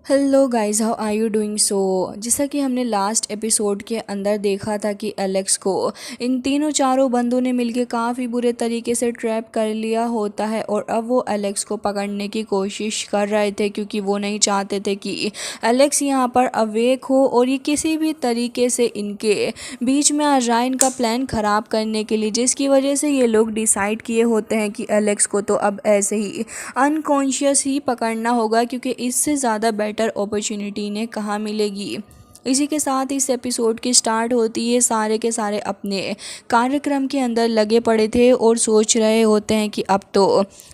Hello guys, how are you doing. जैसा कि हमने लास्ट एपिसोड के अंदर देखा था कि एलेक्स को इन तीनों चारों बंदों ने मिलकर काफ़ी बुरे तरीके से ट्रैप कर लिया होता है और अब वो एलेक्स को पकड़ने की कोशिश कर रहे थे क्योंकि वो नहीं चाहते थे कि एलेक्स यहाँ पर अवेक हो और ये किसी भी तरीके से इनके बीच में आ जाए इनका प्लान ख़राब करने के लिए, जिसकी वजह से ये लोग डिसाइड किए होते हैं कि एलेक्स को तो अब ऐसे ही अनकॉन्शियस ही पकड़ना होगा क्योंकि इससे ज़्यादा बेटर अपॉर्चुनिटी इन्हें कहाँ मिलेगी। इसी के साथ इस एपिसोड की स्टार्ट होती है। सारे के सारे अपने कार्यक्रम के अंदर लगे पड़े थे और सोच रहे होते हैं कि अब तो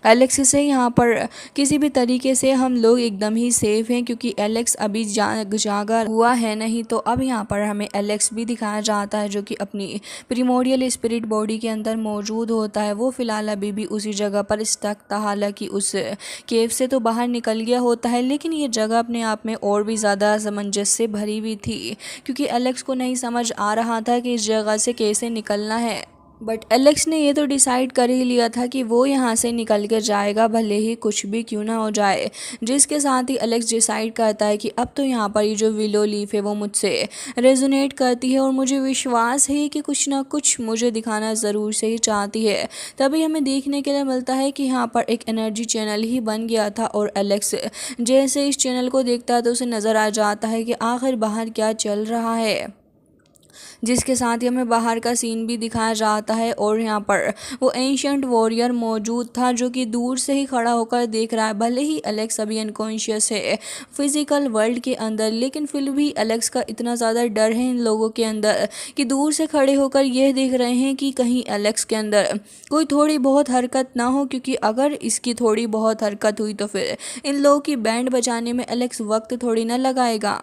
एलेक्स से यहाँ पर किसी भी तरीके से हम लोग एकदम ही सेफ हैं क्योंकि एलेक्स अभी जागा हुआ है नहीं। तो अब यहाँ पर हमें एलेक्स भी दिखाया जाता है जो कि अपनी प्रिमोरियल स्पिरिट बॉडी के अंदर मौजूद होता है। वो फिलहाल अभी भी उसी जगह पर स्टक था, हालांकि उस केव से तो बाहर निकल गया होता है, लेकिन ये जगह अपने आप में और भी ज़्यादा असमंजस से भरी हुई थी क्योंकि एलेक्स को नहीं समझ आ रहा था कि इस जगह से कैसे निकलना है। बट एलेक्स ने ये तो डिसाइड कर ही लिया था कि वो यहाँ से निकल कर जाएगा, भले ही कुछ भी क्यों ना हो जाए। जिसके साथ ही एलेक्स डिसाइड करता है कि अब तो यहाँ पर ये जो विलो लीफ है वो मुझसे रेजोनेट करती है और मुझे विश्वास है कि कुछ ना कुछ मुझे दिखाना ज़रूर से ही चाहती है। तभी हमें देखने के लिए मिलता है कि यहाँ पर एक एनर्जी चैनल ही बन गया था और एलेक्स जैसे इस चैनल को देखता है तो उसे नज़र आ जाता है कि आखिर बाहर क्या चल रहा है। जिसके साथ ही हमें बाहर का सीन भी दिखाया जाता है और यहाँ पर वो एंशियंट वॉरियर मौजूद था जो कि दूर से ही खड़ा होकर देख रहा है। भले ही एलेक्स अभी अनकॉन्शियस है फिजिकल वर्ल्ड के अंदर, लेकिन फिर भी एलेक्स का इतना ज़्यादा डर है इन लोगों के अंदर कि दूर से खड़े होकर यह देख रहे हैं कि कहीं एलेक्स के अंदर कोई थोड़ी बहुत हरकत ना हो, क्योंकि अगर इसकी थोड़ी बहुत हरकत हुई तो फिर इन लोगों की बैंड बजाने में एलेक्स वक्त थोड़ी ना लगाएगा।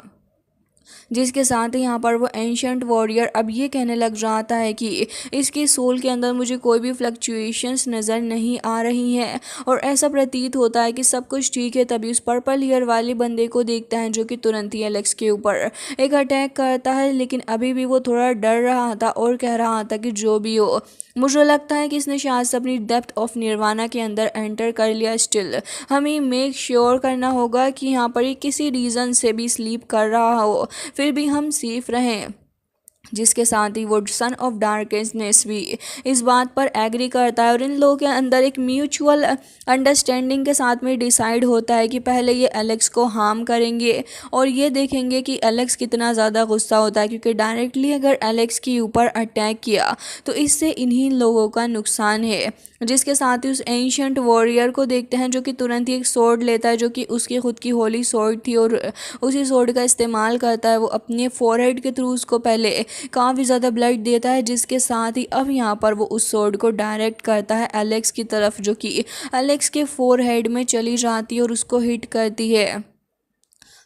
जिसके साथ ही यहाँ पर वो एंशंट वॉरियर अब ये कहने लग जाता है कि इसके सोल के अंदर मुझे कोई भी फ्लक्चुएशंस नज़र नहीं आ रही हैं और ऐसा प्रतीत होता है कि सब कुछ ठीक है। तभी उस पर्पल ईयर वाले बंदे को देखता है जो कि तुरंत ही एलेक्स के ऊपर एक अटैक करता है, लेकिन अभी भी वो थोड़ा डर रहा था और कह रहा था कि जो भी हो, मुझे लगता है कि इसने शायद से अपनी डेप्थ ऑफ निर्वाणा के अंदर एंटर कर लिया। स्टिल हमें मेक श्योर करना होगा कि यहाँ पर ये किसी रीज़न से भी स्लीप कर रहा हो, फिर भी हम सेफ रहें। जिसके साथ ही वो सन ऑफ डार्कनेस भी इस बात पर एग्री करता है और इन लोगों के अंदर एक म्यूचुअल अंडरस्टैंडिंग के साथ में डिसाइड होता है कि पहले ये एलेक्स को हार्म करेंगे और ये देखेंगे कि एलेक्स कितना ज़्यादा गुस्सा होता है, क्योंकि डायरेक्टली अगर एलेक्स के ऊपर अटैक किया तो इससे इन्हीं लोगों का नुकसान है। जिसके साथ ही उस एंशियंट वॉरियर को देखते हैं जो कि तुरंत ही एक स्वॉर्ड लेता है जो कि उसकी खुद की होली स्वॉर्ड थी और उसी स्वॉर्ड का इस्तेमाल करता है। वो अपने फोरहेड के थ्रू उसको पहले काफ़ी ज़्यादा ब्लड देता है, जिसके साथ ही अब यहाँ पर वो उस स्वॉर्ड को डायरेक्ट करता है एलेक्स की तरफ, जो कि एलेक्स के फोरहेड में चली जाती है और उसको हिट करती है।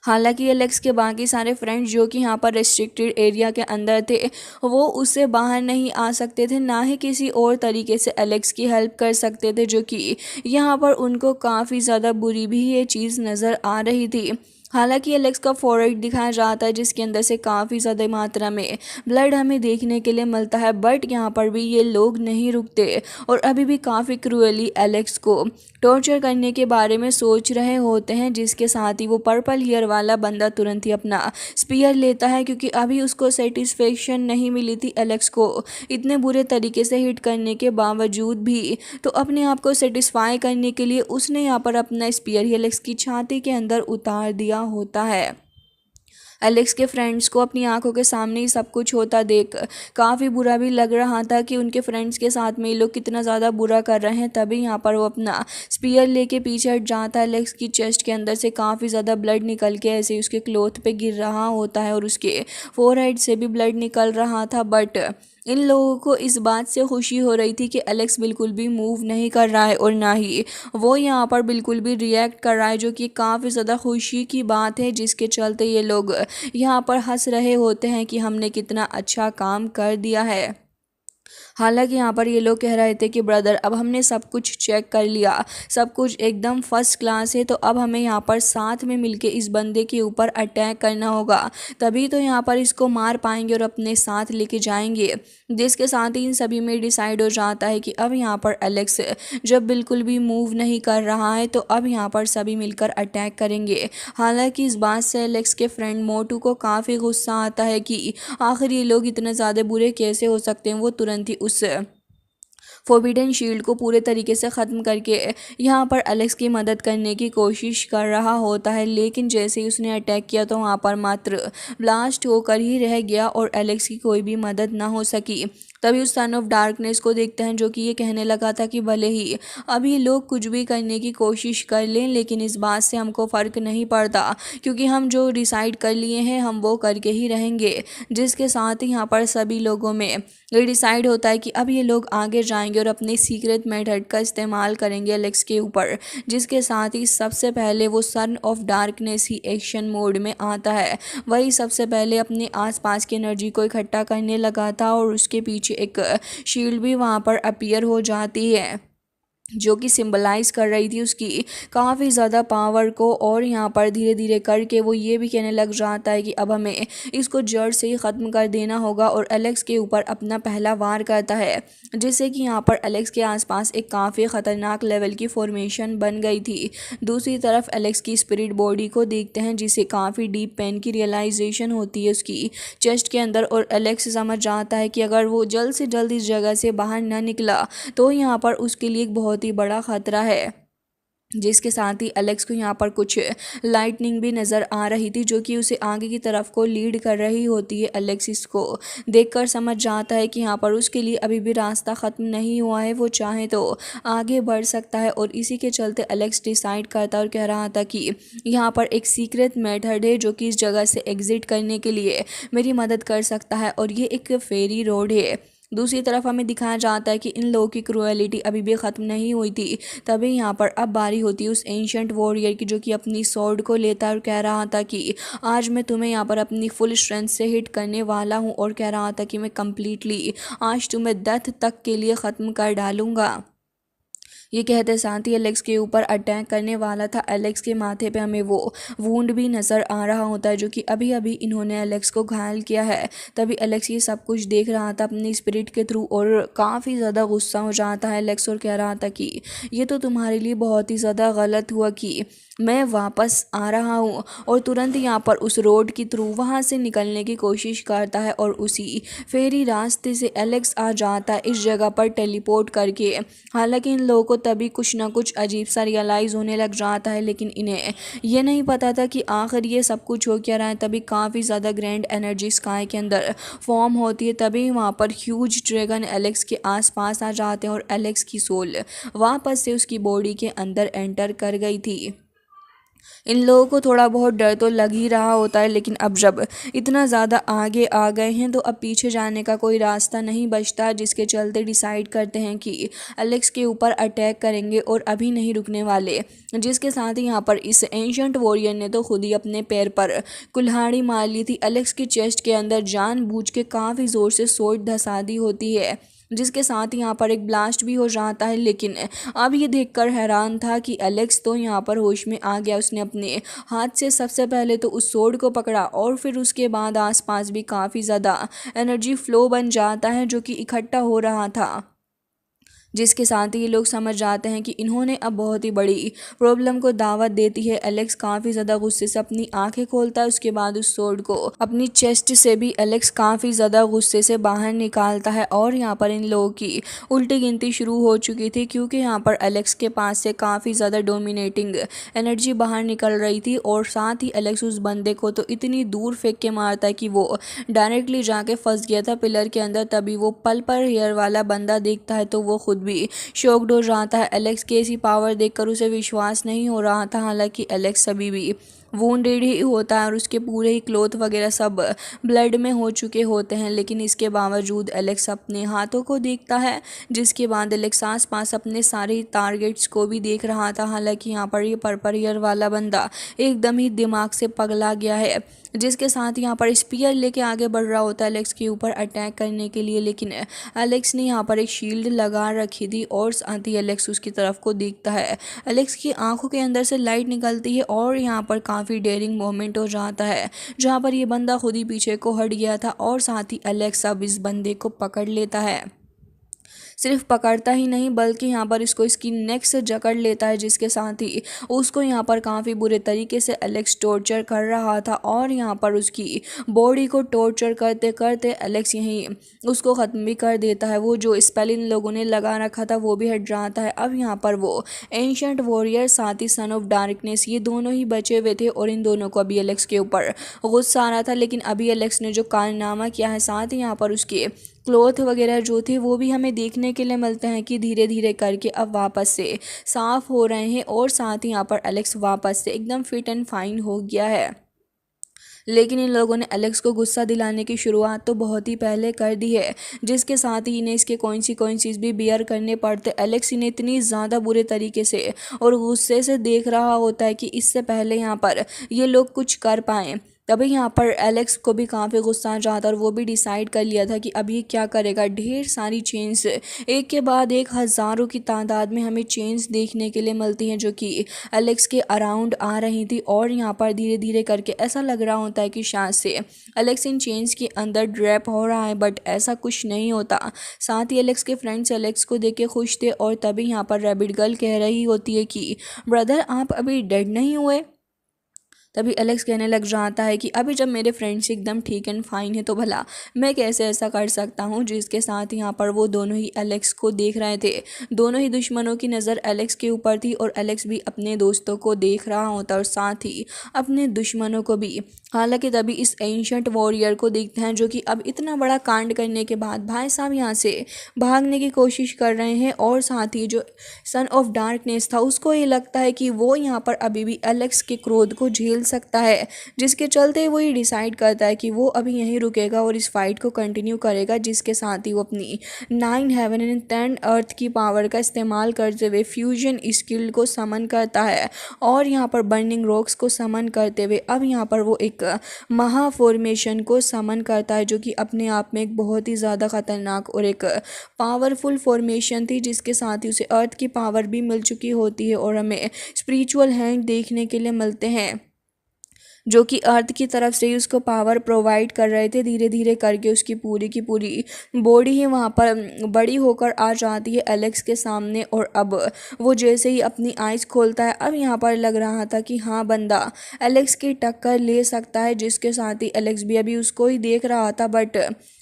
हालांकि एलेक्स के बाकी सारे फ्रेंड्स जो कि यहाँ पर रेस्ट्रिक्टेड एरिया के अंदर थे वो उससे बाहर नहीं आ सकते थे, ना ही किसी और तरीके से एलेक्स की हेल्प कर सकते थे, जो कि यहाँ पर उनको काफ़ी ज़्यादा बुरी भी ये चीज़ नज़र आ रही थी। हालांकि एलेक्स का फोरहेड दिखाया जाता है जिसके अंदर से काफ़ी ज़्यादा मात्रा में ब्लड हमें देखने के लिए मिलता है, बट यहाँ पर भी ये लोग नहीं रुकते और अभी भी काफ़ी क्रूअली एलेक्स को टॉर्चर करने के बारे में सोच रहे होते हैं। जिसके साथ ही वो पर्पल ईयर वाला बंदा तुरंत ही अपना स्पीयर लेता है क्योंकि अभी उसको सेटिस्फेक्शन नहीं मिली थी एलेक्स को इतने बुरे तरीके से हिट करने के बावजूद भी। तो अपने आप को सेटिस्फाई करने के लिए उसने यहाँ पर अपना स्पीयर ही एलेक्स की छाती के अंदर उतार दिया होता है। एलेक्स के फ्रेंड्स को अपनी आंखों के सामने ही सब कुछ होता देख काफ़ी बुरा भी लग रहा था कि उनके फ्रेंड्स के साथ में ये लोग कितना ज़्यादा बुरा कर रहे हैं। तभी यहाँ पर वो अपना स्पीयर लेके पीछे हट जाता है। एलेक्स की चेस्ट के अंदर से काफ़ी ज़्यादा ब्लड निकल के ऐसे ही उसके क्लोथ पे गिर रहा होता है और उसके फोरहेड से भी ब्लड निकल रहा था। बट इन लोगों को इस बात से खुशी हो रही थी कि एलेक्स बिल्कुल भी मूव नहीं कर रहा है और ना ही वो यहाँ पर बिल्कुल भी रिएक्ट कर रहा है, जो कि काफ़ी ज़्यादा खुशी की बात है। जिसके चलते ये लोग यहाँ पर हंस रहे होते हैं कि हमने कितना अच्छा काम कर दिया है। हालांकि यहाँ पर ये लोग कह रहे थे कि ब्रदर अब हमने सब कुछ चेक कर लिया, सब कुछ एकदम फर्स्ट क्लास है, तो अब हमें यहाँ पर साथ में मिलके इस बंदे के ऊपर अटैक करना होगा, तभी तो यहाँ पर इसको मार पाएंगे और अपने साथ लेके जाएंगे। जिसके साथ ही इन सभी में डिसाइड हो जाता है कि अब यहाँ पर एलेक्स जब बिल्कुल भी मूव नहीं कर रहा है तो अब यहाँ पर सभी मिलकर अटैक करेंगे। हालांकि इस बात से एलेक्स के फ्रेंड मोटू को काफ़ी गुस्सा आता है कि आखिर ये लोग इतने ज़्यादा बुरे कैसे हो सकते हैं। वो तुरंत ही उस फोरबिडन शील्ड को पूरे तरीके से ख़त्म करके यहाँ पर एलेक्स की मदद करने की कोशिश कर रहा होता है, लेकिन जैसे ही उसने अटैक किया तो वहाँ पर मात्र ब्लास्ट होकर ही रह गया और एलेक्स की कोई भी मदद ना हो सकी। तभी उस सन ऑफ डार्कनेस को देखते हैं जो कि ये कहने लगा था कि भले ही अभी लोग कुछ भी करने की कोशिश कर लें, लेकिन इस बात से हमको फ़र्क नहीं पड़ता, क्योंकि हम जो डिसाइड कर लिए हैं हम वो करके ही रहेंगे। जिसके साथ ही यहाँ पर सभी लोगों में ये डिसाइड होता है कि अब ये लोग आगे जाएंगे और अपने सीक्रेट मेथड का इस्तेमाल करेंगे एलेक्स के ऊपर। जिसके साथ ही सबसे पहले वो son of darkness he action mode में आता है। वही सबसे पहले अपने आसपास की एनर्जी को इकट्ठा करने लगा था और उसके पीछे एक शील्ड भी वहाँ पर अपीयर हो जाती है जो कि सिंबलाइज कर रही थी उसकी काफ़ी ज़्यादा पावर को। और यहाँ पर धीरे धीरे करके वो ये भी कहने लग जाता है कि अब हमें इसको जड़ से ही ख़त्म कर देना होगा और एलेक्स के ऊपर अपना पहला वार करता है, जिससे कि यहाँ पर एलेक्स के आसपास एक काफ़ी ख़तरनाक लेवल की फॉर्मेशन बन गई थी। दूसरी तरफ एलेक्स की स्पिरिट बॉडी को देखते हैं जिसे काफ़ी डीप पेन की रियलाइजेशन होती है उसकी चेस्ट के अंदर, और एलेक्स समझ जाता है कि अगर वो जल्द से जल्द इस जगह से बाहर न निकला तो यहाँ पर उसके लिए एक बहुत ही बड़ा खतरा है। जिसके साथ ही एलेक्स को यहाँ पर कुछ लाइटनिंग भी नज़र आ रही थी जो कि उसे आगे की तरफ को लीड कर रही होती है। एलेक्स इसको देखकर समझ जाता है कि यहाँ पर उसके लिए अभी भी रास्ता ख़त्म नहीं हुआ है, वो चाहे तो आगे बढ़ सकता है। और इसी के चलते एलेक्स डिसाइड करता और कह रहा था कि यहाँ पर एक सीक्रेट मेथड है जो कि इस जगह से एग्ज़िट करने के लिए मेरी मदद कर सकता है, और ये एक फेरी रोड है। दूसरी तरफ हमें दिखाया जाता है कि इन लोगों की क्रूएलिटी अभी भी ख़त्म नहीं हुई थी। तभी यहाँ पर अब बारी होती है उस एंशंट वॉरियर की जो कि अपनी स्वॉर्ड को लेता और कह रहा था कि आज मैं तुम्हें यहाँ पर अपनी फुल स्ट्रेंथ से हिट करने वाला हूँ, और कह रहा था कि मैं कम्प्लीटली आज तुम्हें डेथ तक के लिए ख़त्म कर डालूँगा। ये कहते साथ ही एलेक्स के ऊपर अटैक करने वाला था। एलेक्स के माथे पे हमें वो वूंड भी नज़र आ रहा होता है जो कि अभी अभी इन्होंने एलेक्स को घायल किया है। तभी एलेक्स ये सब कुछ देख रहा था अपनी स्पिरिट के थ्रू और काफ़ी ज़्यादा गुस्सा हो जाता है एलेक्स और कह रहा था कि ये तो तुम्हारे लिए बहुत ही ज़्यादा गलत हुआ कि मैं वापस आ रहा हूँ। और तुरंत यहाँ पर उस रोड के थ्रू वहाँ से निकलने की कोशिश करता है और उसी फेरी रास्ते से एलेक्स आ जाता है इस जगह पर टेलीपोर्ट करके। हालांकि इन लोगों को तभी कुछ ना कुछ अजीब सा रियलाइज़ होने लग जाता है, लेकिन इन्हें ये नहीं पता था कि आखिर ये सब कुछ हो क्या रहा है। तभी काफ़ी ज़्यादा ग्रैंड एनर्जी स्काई के अंदर फॉर्म होती है। तभी वहाँ पर ह्यूज ड्रैगन एलेक्स के आसपास आ जाते हैं और एलेक्स की सोल वापस से उसकी बॉडी के अंदर एंटर कर गई थी। इन लोगों को थोड़ा बहुत डर तो लग ही रहा होता है, लेकिन अब जब इतना ज़्यादा आगे आ गए हैं तो अब पीछे जाने का कोई रास्ता नहीं बचता। जिसके चलते डिसाइड करते हैं कि एलेक्स के ऊपर अटैक करेंगे और अभी नहीं रुकने वाले। जिसके साथ ही यहाँ पर इस एंशंट वॉरियर ने तो खुद ही अपने पैर पर कुल्हाड़ी मार ली थी। एलेक्स की चेस्ट के अंदर जानबूझ के काफ़ी ज़ोर से सोट धसा दी होती है, जिसके साथ यहाँ पर एक ब्लास्ट भी हो जाता है। लेकिन अब ये देखकर हैरान था कि एलेक्स तो यहाँ पर होश में आ गया। उसने अपने हाथ से सबसे पहले तो उस सोड को पकड़ा और फिर उसके बाद आसपास भी काफ़ी ज़्यादा एनर्जी फ्लो बन जाता है जो कि इकट्ठा हो रहा था। जिसके साथ ही ये लोग समझ जाते हैं कि इन्होंने अब बहुत ही बड़ी प्रॉब्लम को दावत देती है। एलेक्स काफ़ी ज़्यादा गुस्से से अपनी आंखें खोलता है। उसके बाद उस सोर्ड को अपनी चेस्ट से भी एलेक्स काफ़ी ज़्यादा गुस्से से बाहर निकालता है। और यहाँ पर इन लोगों की उल्टी गिनती शुरू हो चुकी थी, क्योंकि यहाँ पर एलेक्स के पास से काफ़ी ज़्यादा डोमिनेटिंग एनर्जी बाहर निकल रही थी। और साथ ही एलेक्स उस बंदे को तो इतनी दूर फेंक के मारता है कि वो डायरेक्टली जाके फंस गया था पिलर के अंदर। तभी वो पल पर हेयर वाला बंदा देखता है तो वो खुद खुद भी शॉक्ड हो जाता है। एलेक्स की ऐसी पावर देखकर उसे विश्वास नहीं हो रहा था। हालांकि एलेक्स अभी भी वुंडेड ही होता है और उसके पूरे ही क्लोथ वगैरह सब ब्लड में हो चुके होते हैं, लेकिन इसके बावजूद एलेक्स अपने हाथों को देखता है, जिसके बाद एलेक्स आस पास अपने सारे टारगेट्स को भी देख रहा था। हालांकि यहाँ पर ये पर्पल ईयर वाला बंदा एकदम ही दिमाग से पगला गया है, जिसके साथ यहाँ पर स्पीयर लेके आगे बढ़ रहा होता है एलेक्स के ऊपर अटैक करने के लिए, लेकिन एलेक्स ने यहाँ पर एक शील्ड लगा रखी थी और साथ ही एलेक्स उसकी तरफ को देखता है। एलेक्स की आंखों के अंदर से लाइट निकलती है और यहाँ पर काफ़ी डेयरिंग मोमेंट हो जाता है, जहाँ पर ये बंदा खुद ही पीछे को हट गया था और साथ ही एलेक्स अब इस बंदे को पकड़ लेता है। सिर्फ पकड़ता ही नहीं बल्कि यहाँ पर इसको इसकी नेक से जकड़ लेता है, जिसके साथ ही उसको यहाँ पर काफ़ी बुरे तरीके से एलेक्स टॉर्चर कर रहा था और यहाँ पर उसकी बॉडी को टॉर्चर करते करते एलेक्स यहीं उसको ख़त्म भी कर देता है। वो जो स्पेल इन लोगों ने लगा रखा था वो भी हट जाता है। अब यहाँ पर वो एंशिएंट वॉरियर साथ ही सन ऑफ डार्कनेस ये दोनों ही बचे हुए थे और इन दोनों को अभी एलेक्स के ऊपर गुस्सा आ रहा था, लेकिन अभी एलेक्स ने जो कारनामा किया है, साथ ही यहाँ पर उसके क्लॉथ वगैरह जो थे वो भी हमें देखने के लिए मिलते हैं कि धीरे धीरे करके अब वापस से साफ़ हो रहे हैं और साथ ही यहाँ पर एलेक्स वापस से एकदम फिट एंड फाइन हो गया है। लेकिन इन लोगों ने एलेक्स को गुस्सा दिलाने की शुरुआत तो बहुत ही पहले कर दी है, जिसके साथ ही इन्हें इसके कॉन्सिक्वेंसेस भी बियर करने पड़ते। एलेक्स इन्हें इतनी ज़्यादा बुरे तरीके से और गुस्से से देख रहा होता है कि इससे पहले यहाँ पर ये लोग कुछ कर पाएँ। तभी यहाँ पर एलेक्स को भी काफ़ी गुस्सा आ जाता और वो भी डिसाइड कर लिया था कि अभी क्या करेगा। ढेर सारी चेन्स एक के बाद एक हज़ारों की तादाद में हमें चेन्स देखने के लिए मिलती हैं जो कि एलेक्स के अराउंड आ रही थी और यहाँ पर धीरे धीरे करके ऐसा लग रहा होता है कि शायद से एलेक्स इन चेन्स के अंदर ड्रैप हो रहा है, बट ऐसा कुछ नहीं होता। साथ ही एलेक्स के फ्रेंड्स एलेक्स को देख के खुश थे और तभी यहाँ पर रैबिट गर्ल कह रही होती है कि ब्रदर आप अभी डेड नहीं हुए। तभी एलेक्स कहने लग जाता है कि अभी जब मेरे फ्रेंड्स एकदम ठीक एंड फाइन है तो भला मैं कैसे ऐसा कर सकता हूँ। जिसके साथ यहाँ पर वो दोनों ही एलेक्स को देख रहे थे। दोनों ही दुश्मनों की नज़र एलेक्स के ऊपर थी और एलेक्स भी अपने दोस्तों को देख रहा होता और साथ ही अपने दुश्मनों को भी। हालांकि तभी इस एंशिएंट वॉरियर को देखते हैं जो कि अब इतना बड़ा कांड करने के बाद भाई साहब यहाँ से भागने की कोशिश कर रहे हैं और साथ ही जो सन ऑफ डार्कनेस था उसको ये लगता है कि वो यहाँ पर अभी भी एलेक्स के क्रोध को झेल सकता है, जिसके चलते वो ये डिसाइड करता है कि वो अभी यहीं रुकेगा और इस फाइट को कंटिन्यू करेगा। जिसके साथ ही वो अपनी 9 हेवन एंड 10 अर्थ की पावर का इस्तेमाल करते हुए फ्यूजन स्किल को समन करता है और यहाँ पर बर्निंग रॉक्स को समन करते हुए अब यहाँ पर वो एक महा फॉर्मेशन को समन करता है, जो कि अपने आप में एक बहुत ही ज़्यादा ख़तरनाक और एक पावरफुल फॉर्मेशन थी। जिसके साथ ही उसे अर्थ की पावर भी मिल चुकी होती है और हमें स्पिरिचुअल हैंड देखने के लिए मिलते हैं जो कि अर्थ की तरफ से ही उसको पावर प्रोवाइड कर रहे थे। धीरे धीरे करके उसकी पूरी की पूरी बॉडी ही वहाँ पर बड़ी होकर आ जाती है एलेक्स के सामने और अब वो जैसे ही अपनी आइज़ खोलता है अब यहाँ पर लग रहा था कि हाँ बंदा एलेक्स की टक्कर ले सकता है। जिसके साथ ही एलेक्स भी अभी उसको ही देख रहा था, बट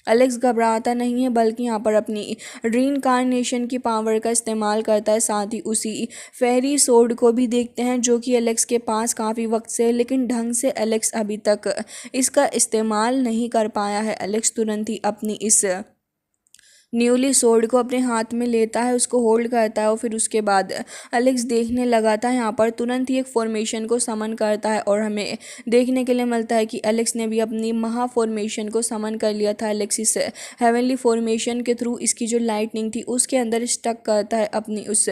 एलेक्स घबराता नहीं है बल्कि यहाँ पर अपनी रीइंकार्नेशन की पावर का इस्तेमाल करता है। साथ ही उसी फेरी सोर्ड को भी देखते हैं जो कि एलेक्स के पास काफ़ी वक्त से, लेकिन ढंग से एलेक्स अभी तक इसका इस्तेमाल नहीं कर पाया है। एलेक्स तुरंत ही अपनी इस न्यूली सोर्ड को अपने हाथ में लेता है, उसको होल्ड करता है और फिर उसके बाद एलेक्स देखने लगा था। यहाँ पर तुरंत ही एक फॉर्मेशन को समन करता है और हमें देखने के लिए मिलता है कि एलेक्स ने भी अपनी महा फॉर्मेशन को समन कर लिया था। एलेक्स इस हेवनली फॉर्मेशन के थ्रू इसकी जो लाइटनिंग थी उसके अंदर स्टक करता है अपनी उस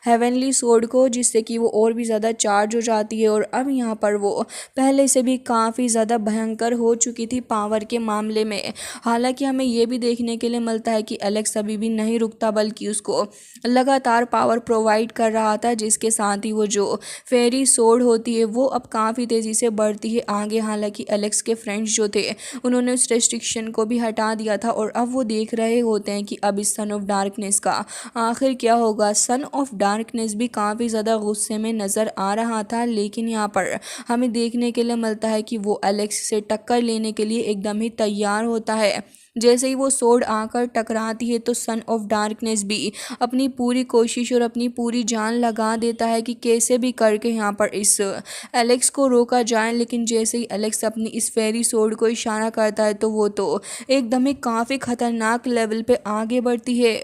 हेवनली सोर्ड को, जिससे कि वो और भी ज़्यादा चार्ज हो जाती है और अब यहाँ पर वो पहले से भी काफ़ी ज़्यादा भयंकर हो चुकी थी पावर के मामले में। हालांकि हमें ये भी देखने के लिए मिलता है कि एलेक्स अभी भी नहीं रुकता बल्कि उसको लगातार पावर प्रोवाइड कर रहा था। जिसके साथ ही वो जो फेरी सोर्ड होती है वो अब काफ़ी तेज़ी से बढ़ती है आगे। हालांकि एलेक्स के फ्रेंड्स जो थे उन्होंने उस रेस्ट्रिक्शन को भी हटा दिया था और अब वो देख रहे होते हैं कि अब इस सन ऑफ डार्कनेस का आखिर क्या होगा। सन ऑफ डार्कनेस भी काफ़ी ज़्यादा गुस्से में नज़र आ रहा था, लेकिन यहाँ पर हमें देखने के लिए मिलता है कि वो एलेक्स से टक्कर लेने के लिए एकदम ही तैयार होता है। जैसे ही वो सोर्ड आकर टकराती है तो सन ऑफ डार्कनेस भी अपनी पूरी कोशिश और अपनी पूरी जान लगा देता है कि कैसे भी करके यहाँ पर इस एलेक्स को रोका जाए। लेकिन जैसे ही एलेक्स अपनी इस फेरी सोर्ड को इशारा करता है तो वो तो एकदम ही काफ़ी ख़तरनाक लेवल पे आगे बढ़ती है।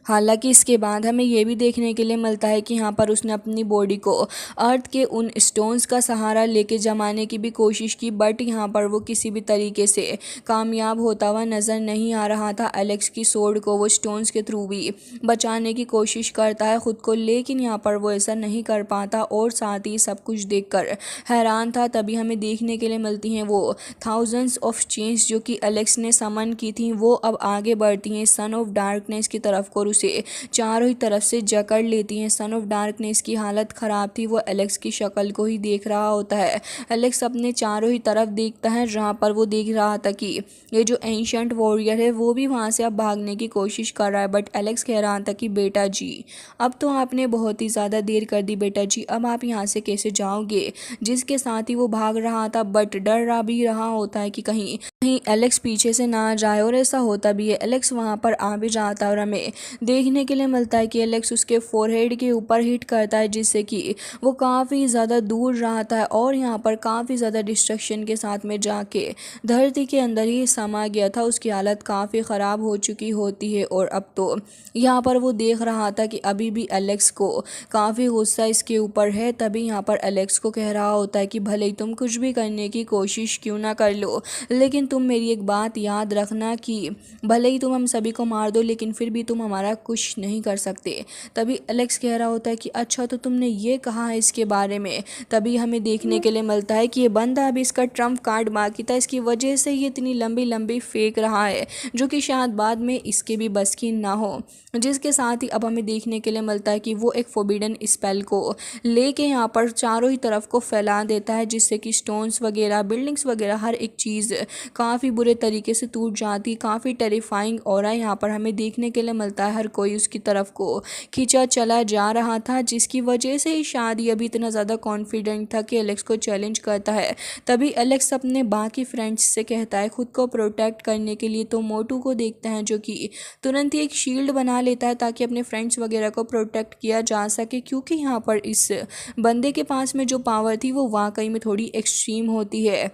हालांकि इसके बाद हमें ये भी देखने के लिए मिलता है कि यहाँ पर उसने अपनी बॉडी को अर्थ के उन स्टोन्स का सहारा लेके जमाने की भी कोशिश की, बट यहाँ पर वो किसी भी तरीके से कामयाब होता हुआ नज़र नहीं आ रहा था। एलेक्स की सोड को वो स्टोन्स के थ्रू भी बचाने की कोशिश करता है खुद को, लेकिन यहाँ पर वो ऐसा नहीं कर पाता और साथ ही सब कुछ देखकर हैरान था। तभी हमें देखने के लिए मिलती हैं वो थाउजेंड्स ऑफ चेंज जो कि एलेक्स ने समन की थी, वो अब आगे बढ़ती हैं सन ऑफ डार्कनेस की तरफ को, उसे चारों ही तरफ से जकड़ लेती हैं। सन ऑफ डार्कनेस की हालत ख़राब थी, वो एलेक्स की शक्ल को ही देख रहा होता है। एलेक्स अपने चारों ही तरफ देखता है, जहाँ पर वो देख रहा था कि ये जो एंशिएंट वॉरियर है वो भी वहाँ से अब भागने की कोशिश कर रहा है, बट एलेक्स कह रहा था कि बेटा जी अब तो आपने बहुत ही ज़्यादा देर कर दी बेटा जी, अब आप यहाँ से कैसे जाओगे। जिसके साथ ही वो भाग रहा था, बट डर रहा भी रहा होता है कि कहीं कहीं एलेक्स पीछे से ना आ जाए, और ऐसा होता भी है। एलेक्स वहाँ पर आ भी जाता है और हमें देखने के लिए मिलता है कि एलेक्स उसके फोरहेड के ऊपर हिट करता है, जिससे कि वो काफ़ी ज़्यादा दूर रहता है और यहाँ पर काफ़ी ज़्यादा डिस्ट्रक्शन के साथ में जाके धरती के अंदर ही समा गया था। उसकी हालत काफ़ी ख़राब हो चुकी होती है और अब तो यहाँ पर वो देख रहा था कि अभी भी एलेक्स को काफ़ी गुस्सा इसके ऊपर है। तभी यहाँ पर एलेक्स को कह रहा होता है कि भले ही तुम कुछ भी करने की कोशिश क्यों ना कर लो, लेकिन तुम मेरी एक बात याद रखना कि भले ही तुम हम सभी को मार दो, लेकिन फिर भी तुम हमारा कुछ नहीं कर सकते। तभी एलेक्स कह रहा होता है कि अच्छा तो तुमने ये कहा है इसके बारे में। तभी हमें देखने के लिए मिलता है कि ये बंदा अभी इसका ट्रम्प कार्ड बाकी था, इसकी वजह से ये इतनी लंबी लंबी फेंक रहा है जो कि शायद बाद में इसके भी बस की ना हो। जिसके साथ ही अब हमें देखने के लिए मिलता है कि वो एक फोबिडन स्पेल को लेके यहाँ पर चारों ही तरफ को फैला देता है, जिससे कि स्टोन्स वगैरह बिल्डिंग्स वगैरह हर एक चीज़ काफ़ी बुरे तरीके से टूट जाती। काफ़ी टेरिफाइंग ऑरा यहाँ पर हमें देखने के लिए मिलता है। हर कोई उसकी तरफ को खींचा चला जा रहा था, जिसकी वजह से ही शायद ये अभी इतना ज़्यादा कॉन्फिडेंट था कि एलेक्स को चैलेंज करता है। तभी एलेक्स अपने बाकी फ्रेंड्स से कहता है खुद को प्रोटेक्ट करने के लिए, तो मोटू को देखता है जो कि तुरंत ही एक शील्ड बना लेता है ताकि अपने फ्रेंड्स वगैरह को प्रोटेक्ट किया जा सके, क्योंकि यहाँ पर इस बंदे के पास में जो पावर थी वो वाकई में थोड़ी एक्सट्रीम होती है।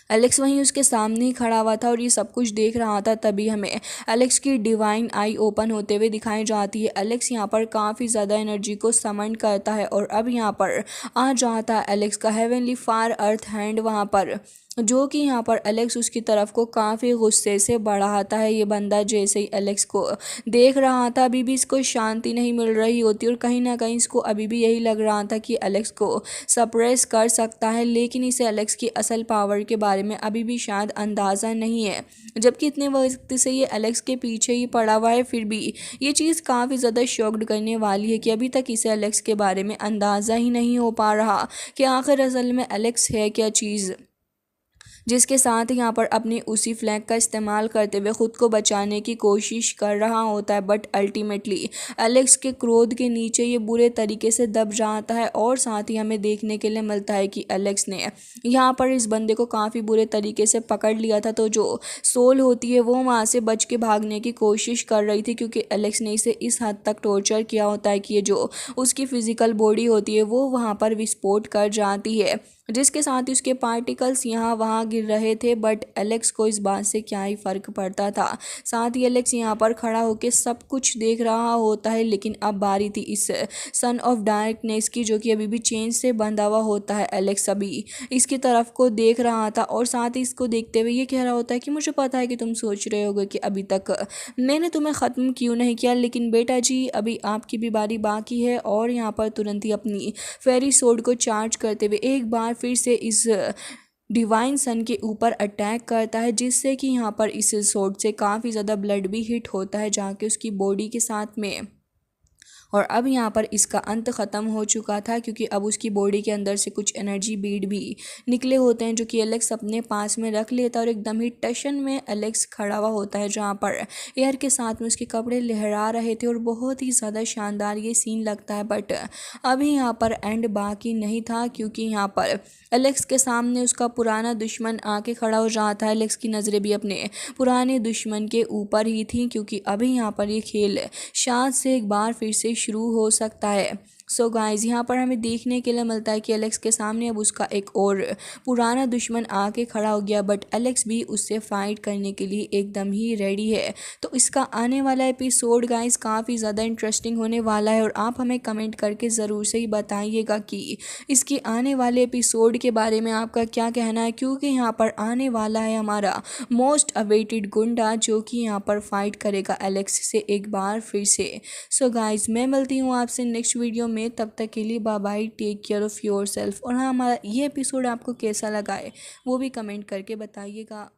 एलेक्स वहीं उसके सामने ही खड़ा हुआ था और ये सब कुछ देख रहा था। तभी हमें एलेक्स की डिवाइन आई ओपन होते हुए दिखाई जाती है। एलेक्स यहाँ पर काफ़ी ज़्यादा एनर्जी को समन करता है और अब यहाँ पर आ जाता है एलेक्स का हेवनली फार अर्थ हैंड वहाँ पर, जो कि यहाँ पर एलेक्स उसकी तरफ को काफ़ी गुस्से से बढ़ाता है। ये बंदा जैसे ही एलेक्स को देख रहा था, अभी भी इसको शांति नहीं मिल रही होती और कहीं ना कहीं इसको अभी भी यही लग रहा था कि एलेक्स को सप्रेस कर सकता है, लेकिन इसे एलेक्स की असल पावर के बारे में अभी भी शायद अंदाज़ा नहीं है। जबकि इतने वक्त से ये एलेक्स के पीछे ही पड़ा हुआ है, फिर भी ये चीज़ काफ़ी ज़्यादा शॉक्ड करने वाली है कि अभी तक इसे एलेक्स के बारे में अंदाज़ा ही नहीं हो पा रहा कि आखिर असल में एलेक्स है क्या चीज़। जिसके साथ यहाँ पर अपनी उसी फ्लैग का इस्तेमाल करते हुए ख़ुद को बचाने की कोशिश कर रहा होता है, बट अल्टीमेटली एलेक्स के क्रोध के नीचे ये बुरे तरीके से दब जाता है। और साथ ही हमें देखने के लिए मिलता है कि एलेक्स ने यहाँ पर इस बंदे को काफ़ी बुरे तरीके से पकड़ लिया था, तो जो सोल होती है वो वहाँ से बच के भागने की कोशिश कर रही थी, क्योंकि एलेक्स ने इसे इस हद तक टॉर्चर किया होता है कि ये जो उसकी फ़िज़िकल बॉडी होती है वो वहाँ पर विस्फोट कर जाती है, जिसके साथ ही उसके पार्टिकल्स यहाँ वहाँ गिर रहे थे। बट एलेक्स को इस बात से क्या ही फ़र्क पड़ता था। साथ ही एलेक्स यहाँ पर खड़ा होकर सब कुछ देख रहा होता है, लेकिन अब बारी थी इस सन ऑफ डार्कनेस की, जो कि अभी भी चेंज से बंधा हुआ होता है। एलेक्स अभी इसकी तरफ को देख रहा था और साथ ही इसको देखते हुए ये कह रहा होता है कि मुझे पता है कि तुम सोच रहे होगे कि अभी तक मैंने तुम्हें ख़त्म क्यों नहीं किया, लेकिन बेटा जी अभी आपकी भी बारी बाकी है। और यहाँ पर तुरंत ही अपनी फेरी सोड को चार्ज करते हुए एक बार फिर से इस डिवाइन सन के ऊपर अटैक करता है, जिससे कि यहाँ पर इस सोड से काफ़ी ज़्यादा ब्लड भी हिट होता है जाके उसकी बॉडी के साथ में। और अब यहाँ पर इसका अंत ख़त्म हो चुका था, क्योंकि अब उसकी बॉडी के अंदर से कुछ एनर्जी बीड भी निकले होते हैं, जो कि एलेक्स अपने पास में रख लेता है। और एकदम ही टशन में एलेक्स खड़ा हुआ होता है, जहाँ पर एयर के साथ में उसके कपड़े लहरा रहे थे और बहुत ही ज़्यादा शानदार ये सीन लगता है। बट अभी यहाँ पर एंड बाकी नहीं था, क्योंकि यहाँ पर एलेक्स के सामने उसका पुराना दुश्मन आके खड़ा हो जाता है। एलेक्स की नज़रें भी अपने पुराने दुश्मन के ऊपर ही थी, क्योंकि अभी यहाँ पर ये खेल शायद से एक बार फिर से शुरू हो सकता है। सो गाइज यहाँ पर हमें देखने के लिए मिलता है कि एलेक्स के सामने अब उसका एक और पुराना दुश्मन आके खड़ा हो गया, बट एलेक्स भी उससे फाइट करने के लिए एकदम ही रेडी है। तो इसका आने वाला एपिसोड गाइज काफ़ी ज़्यादा इंटरेस्टिंग होने वाला है और आप हमें कमेंट करके ज़रूर से ही बताइएगा कि इसके आने वाले एपिसोड के बारे में आपका क्या कहना है, क्योंकि यहाँ पर आने वाला है हमारा मोस्ट अवेटेड गुंडा जो कि यहाँ पर फाइट करेगा एलेक्स से एक बार फिर से। सो गाइज मैं मिलती हूँ आपसे नेक्स्ट वीडियो में, तब तक के लिए bye bye, take care of yourself. और हाँ, हमारा ये एपिसोड आपको कैसा लगा है वो भी कमेंट करके बताइएगा।